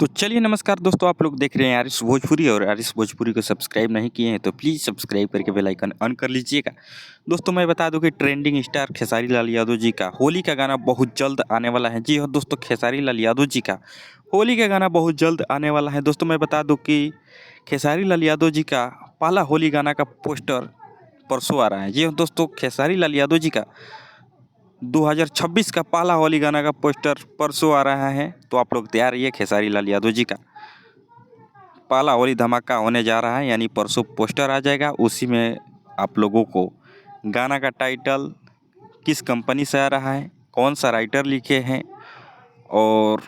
तो चलिए नमस्कार दोस्तों, आप लोग देख रहे हैं आरिश भोजपुरी और आरिश भोजपुरी को सब्सक्राइब नहीं किए हैं तो प्लीज़ सब्सक्राइब करके बेल आइकन ऑन कर लीजिएगा। दोस्तों मैं बता दूं कि ट्रेंडिंग स्टार खेसारी लाल यादव जी का होली का गाना बहुत जल्द आने वाला है। जी हाँ दोस्तों, खेसारी लाल यादव जी का होली का गाना बहुत जल्द आने वाला है। दोस्तों मैं बता दूँ कि खेसारी लाल यादव जी का पहला होली गाना का पोस्टर परसों आ रहा है। जी हाँ दोस्तों, खेसारी लाल यादव जी का 2026 का पहला होली गाना का पोस्टर परसों आ रहा है, तो आप लोग तैयार रहिए। खेसारी लाल यादव जी का पहला होली धमाका होने जा रहा है, यानी परसों पोस्टर आ जाएगा। उसी में आप लोगों को गाना का टाइटल, किस कंपनी से आ रहा है, कौन सा राइटर लिखे हैं और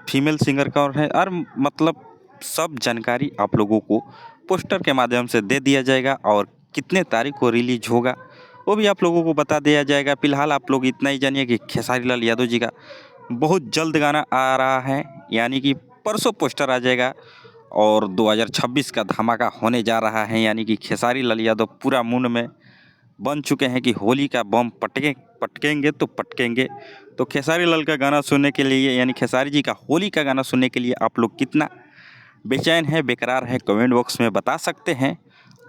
फीमेल सिंगर कौन है, और मतलब सब जानकारी आप लोगों को पोस्टर के माध्यम से दे दिया जाएगा। और कितने तारीख को रिलीज होगा वो भी आप लोगों को बता दिया जाएगा। फिलहाल आप लोग इतना ही जानिए कि खेसारी लाल यादव जी का बहुत जल्द गाना आ रहा है, यानी कि परसों पोस्टर आ जाएगा और 2026 का धमाका होने जा रहा है। यानी कि खेसारी लाल यादव पूरा मूड में बन चुके हैं कि होली का बम पटकेंगे तो पटकेंगे। तो खेसारी लाल का गाना सुनने के लिए, यानी खेसारी जी का होली का गाना सुनने के लिए आप लोग कितना बेचैन है, बेकरार है, कमेंट बॉक्स में बता सकते हैं।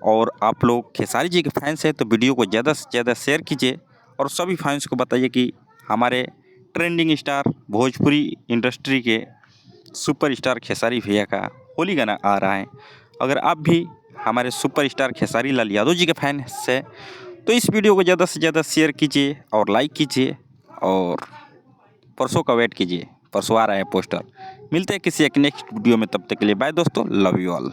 और आप लोग खेसारी जी के फैंस हैं तो वीडियो को ज़्यादा से ज़्यादा शेयर कीजिए और सभी फैंस को बताइए कि हमारे ट्रेंडिंग स्टार भोजपुरी इंडस्ट्री के सुपरस्टार खेसारी भैया का होली गाना आ रहा है। अगर आप भी हमारे सुपरस्टार खेसारी लाल यादव जी के फैन हैं तो इस वीडियो को ज़्यादा से ज़्यादा शेयर कीजिए और लाइक कीजिए और परसों का वेट कीजिए। परसों आ रहा है पोस्टर। मिलते हैं किसी एक नेक्स्ट वीडियो में, तब तक के लिए बाय दोस्तों, लव यू ऑल।